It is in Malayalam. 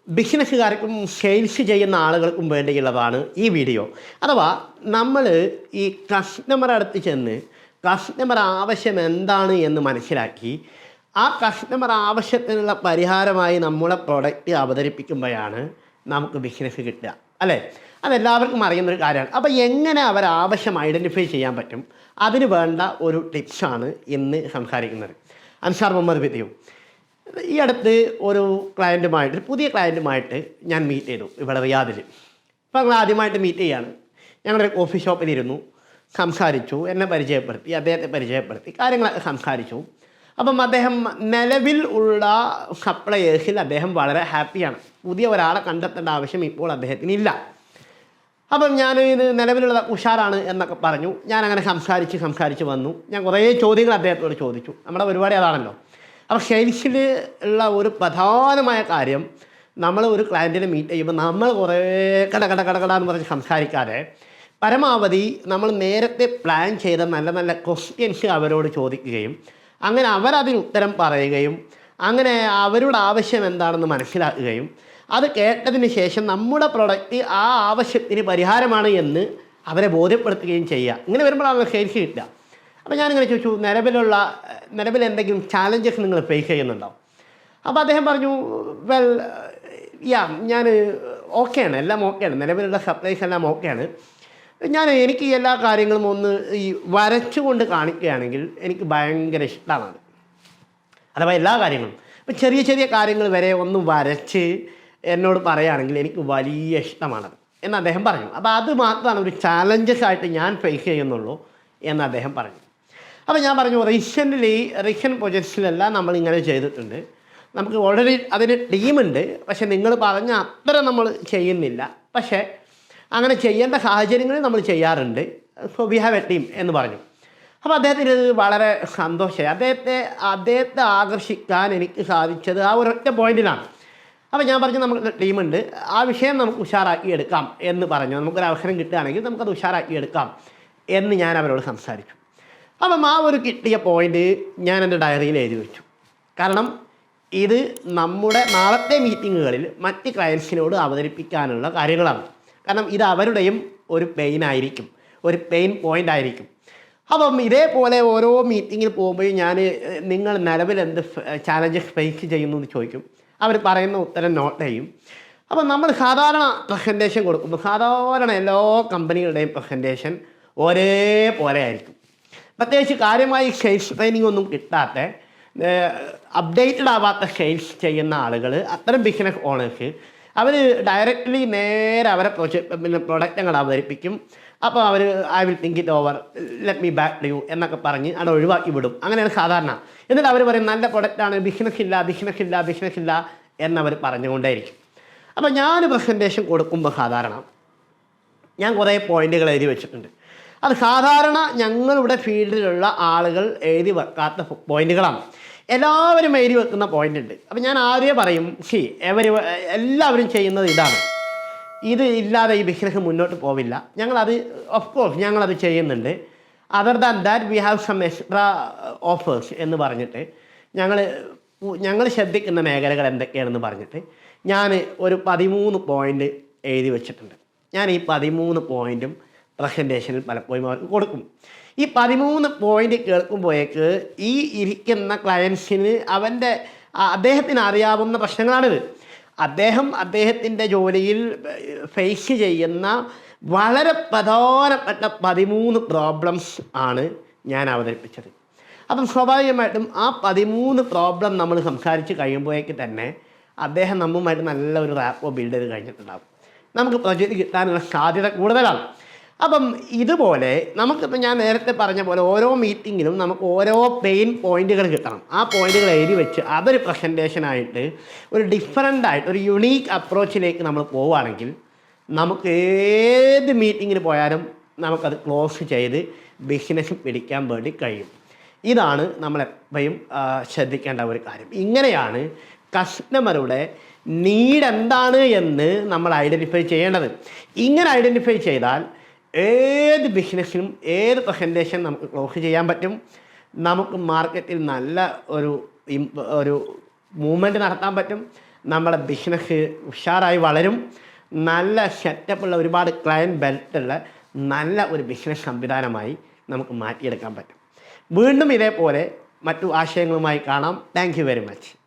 ബിസിനസ്സുകാർക്കും സെയിൽസ് ചെയ്യുന്ന ആളുകൾക്കും വേണ്ടിയുള്ളതാണ് ഈ വീഡിയോ. അഥവാ നമ്മൾ ഈ കസ്റ്റമറുടെ അടുത്ത് ചെന്ന് കസ്റ്റമർ ആവശ്യം എന്താണ് എന്ന് മനസ്സിലാക്കി ആ കസ്റ്റമർ ആവശ്യത്തിനുള്ള പരിഹാരമായി നമ്മളെ പ്രൊഡക്റ്റ് അവതരിപ്പിക്കുമ്പോഴാണ് നമുക്ക് ബിസിനസ് കിട്ടുക, അല്ലേ? അതെല്ലാവർക്കും അറിയുന്നൊരു കാര്യമാണ്. അപ്പോൾ എങ്ങനെ അവർ ആവശ്യം ഐഡൻറ്റിഫൈ ചെയ്യാൻ പറ്റും, അതിന് വേണ്ട ഒരു ടിപ്സാണ് ഇന്ന് സംസാരിക്കുന്നത്. അൻസാർ മുഹമ്മദ് വിദ്യു. ഈ അടുത്ത് ഒരു പുതിയ ക്ലയൻറ്റുമായിട്ട് ഞാൻ മീറ്റ് ചെയ്തു ഇവിടെ റിയാദിൽ. അപ്പോൾ ഞങ്ങൾ ആദ്യമായിട്ട് മീറ്റ് ചെയ്യാണ്. ഞങ്ങളൊരു കോഫി ഷോപ്പിലിരുന്നു, സംസാരിച്ചു, എന്നെ പരിചയപ്പെടുത്തി, അദ്ദേഹത്തെ പരിചയപ്പെടുത്തി, കാര്യങ്ങളൊക്കെ സംസാരിച്ചു. അപ്പം അദ്ദേഹം നിലവിൽ ഉള്ള സപ്ലയേഴ്സിൽ അദ്ദേഹം വളരെ ഹാപ്പിയാണ്. പുതിയ ഒരാളെ കണ്ടെത്തേണ്ട ആവശ്യം ഇപ്പോൾ അദ്ദേഹത്തിനില്ല. അപ്പം ഞാൻ ഇത് നിലവിലുള്ള ഉഷാറാണ് എന്നൊക്കെ പറഞ്ഞു. ഞാനങ്ങനെ സംസാരിച്ച് വന്നു. ഞാൻ കുറേ ചോദ്യങ്ങൾ അദ്ദേഹത്തോട് ചോദിച്ചു. നമ്മുടെ പരിപാടി അതാണല്ലോ. അപ്പോൾ സെയിൽസിൽ ഉള്ള ഒരു പ്രധാനമായ കാര്യം, നമ്മൾ ഒരു ക്ലയൻറ്റിനെ മീറ്റ് ചെയ്യുമ്പോൾ നമ്മൾ കുറേ കട എന്ന് പറഞ്ഞ് സംസാരിക്കാതെ പരമാവധി നമ്മൾ നേരത്തെ പ്ലാൻ ചെയ്ത നല്ല നല്ല ക്വസ്റ്റ്യൻസ് അവരോട് ചോദിക്കുകയും അങ്ങനെ അവരതിന് ഉത്തരം പറയുകയും അങ്ങനെ അവരുടെ ആവശ്യം എന്താണെന്ന് മനസ്സിലാക്കുകയും അത് കേട്ടതിന് ശേഷം നമ്മുടെ പ്രൊഡക്റ്റ് ആ ആവശ്യത്തിന് പരിഹാരമാണ് എന്ന് അവരെ ബോധ്യപ്പെടുത്തുകയും ചെയ്യുക. ഇങ്ങനെ വരുമ്പോഴാണ് സെയിൽസ് കിട്ടുക. അപ്പോൾ ഞാനിങ്ങനെ ചോദിച്ചു, നിലവിൽ എന്തെങ്കിലും ചാലഞ്ചസ് നിങ്ങൾ ഫേസ് ചെയ്യുന്നുണ്ടോ? അപ്പോൾ അദ്ദേഹം പറഞ്ഞു, ഞാൻ ഓക്കെയാണ്, എല്ലാം ഓക്കെയാണ്, നിലവിലുള്ള സപ്ലൈസ് എല്ലാം ഓക്കെയാണ്. എനിക്ക് എല്ലാ കാര്യങ്ങളും ഒന്ന് ഈ വരച്ചുകൊണ്ട് കാണിക്കുകയാണെങ്കിൽ എനിക്ക് ഭയങ്കര ഇഷ്ടമാണ്. അഥവാ എല്ലാ കാര്യങ്ങളും, ഇപ്പം ചെറിയ ചെറിയ കാര്യങ്ങൾ വരെ ഒന്ന് വരച്ച് എന്നോട് പറയുകയാണെങ്കിൽ എനിക്ക് വലിയ ഇഷ്ടമാണത് എന്ന് അദ്ദേഹം പറഞ്ഞു. അപ്പോൾ അത് മാത്രമാണ് ഒരു ചാലഞ്ചസ് ആയിട്ട് ഞാൻ ഫേസ് ചെയ്യുന്നുള്ളൂ എന്ന് അദ്ദേഹം പറഞ്ഞു. അപ്പോൾ ഞാൻ പറഞ്ഞു, റീസെൻറ്റ് പ്രൊജക്ട്സിലെല്ലാം നമ്മളിങ്ങനെ ചെയ്തിട്ടുണ്ട്, നമുക്ക് ഓൾറെഡി അതിന് ടീമുണ്ട്, പക്ഷേ നിങ്ങൾ പറഞ്ഞ അത്ര നമ്മൾ ചെയ്യുന്നില്ല, പക്ഷേ അങ്ങനെ ചെയ്യേണ്ട സാഹചര്യങ്ങളിൽ നമ്മൾ ചെയ്യാറുണ്ട്, so we have A team എന്ന് പറഞ്ഞു. അപ്പോൾ അദ്ദേഹത്തിന് ഇത് വളരെ സന്തോഷമായി. അദ്ദേഹത്തെ ആകർഷിക്കാൻ എനിക്ക് സാധിച്ചത് ആ ഒരൊറ്റ പോയിന്റിലാണ്. അപ്പോൾ ഞാൻ പറഞ്ഞു, നമുക്ക് ടീമുണ്ട്, ആ വിഷയം നമുക്ക് ഉഷാറാക്കി എടുക്കാം എന്ന് പറഞ്ഞു. നമുക്കൊരു അവസരം കിട്ടുകയാണെങ്കിൽ നമുക്കത് ഉഷാറാക്കി എടുക്കാം എന്ന് ഞാൻ അവരോട് സംസാരിച്ചു. അപ്പം ആ ഒരു കിട്ടിയ പോയിന്റ് ഞാൻ എൻ്റെ ഡയറിയിൽ എഴുതി വെച്ചു. കാരണം ഇത് നമ്മുടെ നാളത്തെ മീറ്റിങ്ങുകളിൽ മറ്റ് ക്ലയൻസിനോട് അവതരിപ്പിക്കാനുള്ള കാര്യങ്ങളാണ്. കാരണം ഇത് അവരുടെയും ഒരു പെയിനായിരിക്കും, ഒരു പെയിൻ പോയിൻ്റ് ആയിരിക്കും. അപ്പം ഇതേപോലെ ഓരോ മീറ്റിങ്ങിൽ പോകുമ്പോഴും ഞാൻ നിങ്ങൾ നിലവിൽ എന്ത് ചാലഞ്ചസ് ഫേസ് ചെയ്യുന്നു എന്ന് ചോദിക്കും. അവർ പറയുന്ന ഉത്തരം നോട്ട് ചെയ്യും. അപ്പം നമ്മൾ സാധാരണ പ്രസൻറ്റേഷൻ കൊടുക്കുമ്പോൾ സാധാരണ എല്ലാ കമ്പനികളുടെയും പ്രസൻറ്റേഷൻ ഒരേപോലെ ആയിരിക്കും. പ്രത്യേകിച്ച് കാര്യമായി സെയിൽസ് ട്രെയിനിങ് ഒന്നും കിട്ടാത്ത അപ്ഡേറ്റഡ് ആവാത്ത സെയിൽസ് ചെയ്യുന്ന ആളുകൾ, അത്തരം ബിസിനസ് ഓണേഴ്സ്, അവർ ഡയറക്റ്റ്ലി നേരെ അവരെ പ്രൊഡക്റ്റുകൾ അവതരിപ്പിക്കും. അപ്പോൾ അവർ I will think it over, let me back to you എന്നൊക്കെ പറഞ്ഞ് അവിടെ ഒഴിവാക്കി വിടും. അങ്ങനെയാണ് സാധാരണ. എന്നിട്ട് അവർ പറയും നല്ല പ്രൊഡക്റ്റാണ്, ബിസിനസ് ഇല്ല എന്നവർ പറഞ്ഞുകൊണ്ടേയിരിക്കും. അപ്പോൾ ഞാൻ പ്രസൻറ്റേഷൻ കൊടുക്കുമ്പോൾ സാധാരണ ഞാൻ കുറേ പോയിന്റുകൾ എഴുതി വെച്ചിട്ടുണ്ട്. അത് സാധാരണ ഞങ്ങളുടെ ഫീൽഡിലുള്ള ആളുകൾ എഴുതി വെക്കാത്ത പോയിന്റുകളാണ്. എല്ലാവരും എഴുതി വെക്കുന്ന പോയിന്റ് ഉണ്ട്. അപ്പം ഞാൻ ആദ്യം പറയും, എല്ലാവരും ചെയ്യുന്നത് ഇതാണ്, ഇത് ഇല്ലാതെ ഈ ബിസിനസ് മുന്നോട്ട് പോവില്ല. ഞങ്ങളത് ഓഫ്കോഴ്സ് ഞങ്ങളത് ചെയ്യുന്നുണ്ട്. Other than that we have some extra offers എന്ന് പറഞ്ഞിട്ട് ഞങ്ങൾ ശ്രദ്ധിക്കുന്ന മേഖലകൾ എന്തൊക്കെയാണെന്ന് പറഞ്ഞിട്ട് ഞാൻ ഒരു 13 പോയിന്റ് എഴുതി വെച്ചിട്ടുണ്ട്. ഞാൻ ഈ 13 പോയിന്റും പ്രസൻറ്റേഷനിൽ പലപ്പോഴും അവർക്ക് കൊടുക്കും. ഈ 13 പോയിന്റ് കേൾക്കുമ്പോഴേക്ക് ഈ ഇരിക്കുന്ന ക്ലയൻസിന് അദ്ദേഹത്തിന് അറിയാവുന്ന പ്രശ്നങ്ങളാണിത്. അദ്ദേഹത്തിൻ്റെ ജോലിയിൽ ഫേസ് ചെയ്യുന്ന വളരെ പ്രധാനപ്പെട്ട 13 പ്രോബ്ലംസ് ആണ് ഞാൻ അവതരിപ്പിച്ചത്. അപ്പം സ്വാഭാവികമായിട്ടും ആ 13 പ്രോബ്ലം നമ്മൾ സംസാരിച്ച് കഴിയുമ്പോഴേക്ക് തന്നെ അദ്ദേഹം നമ്മുമായിട്ട് നല്ലൊരു റാപ്പോ ബിൽഡ് ചെയ്ത് കഴിഞ്ഞിട്ടുണ്ടാകും. നമുക്ക് പ്രൊജക്റ്റ് കിട്ടാനുള്ള സാധ്യത കൂടുതലാണ്. അപ്പം ഇതുപോലെ നമുക്കിപ്പോൾ ഞാൻ നേരത്തെ പറഞ്ഞ പോലെ ഓരോ മീറ്റിങ്ങിലും നമുക്ക് ഓരോ പെയിൻ പോയിന്റുകൾ കിട്ടണം. ആ പോയിന്റുകൾ എഴുതി വെച്ച് അതൊരു പ്രസൻറ്റേഷനായിട്ട് ഒരു ഡിഫറൻ്റായിട്ട് ഒരു യുണീക്ക് അപ്രോച്ചിലേക്ക് നമ്മൾ പോവുകയാണെങ്കിൽ നമുക്ക് ഏത് മീറ്റിങ്ങിന് പോയാലും നമുക്കത് ക്ലോസ് ചെയ്ത് ബിസിനസ് പിടിക്കാൻ വേണ്ടി കഴിയും. ഇതാണ് നമ്മളെപ്പോഴും ശ്രദ്ധിക്കേണ്ട ഒരു കാര്യം. ഇങ്ങനെയാണ് കസ്റ്റമറുടെ നീഡ് എന്താണ് എന്ന് നമ്മൾ ഐഡൻറ്റിഫൈ ചെയ്യേണ്ടത്. ഇങ്ങനെ ഐഡൻറ്റിഫൈ ചെയ്താൽ ഏത് ബിസിനസ്സിനും ഏത് പ്രസൻറ്റേഷൻ നമുക്ക് ക്ലോസ് ചെയ്യാൻ പറ്റും. നമുക്ക് മാർക്കറ്റിൽ നല്ല ഒരു മൂവ്മെൻറ്റ് നടത്താൻ പറ്റും. നമ്മുടെ ബിസിനസ് ഉഷാറായി വളരും. നല്ല സെറ്റപ്പുള്ള ഒരുപാട് ക്ലയൻറ്റ് ബെൽറ്റുള്ള നല്ല ഒരു ബിസിനസ് സംവിധാനമായി നമുക്ക് മാറ്റിയെടുക്കാൻ പറ്റും. വീണ്ടും ഇതേപോലെ മറ്റു ആശയങ്ങളുമായി കാണാം. Thank you very much.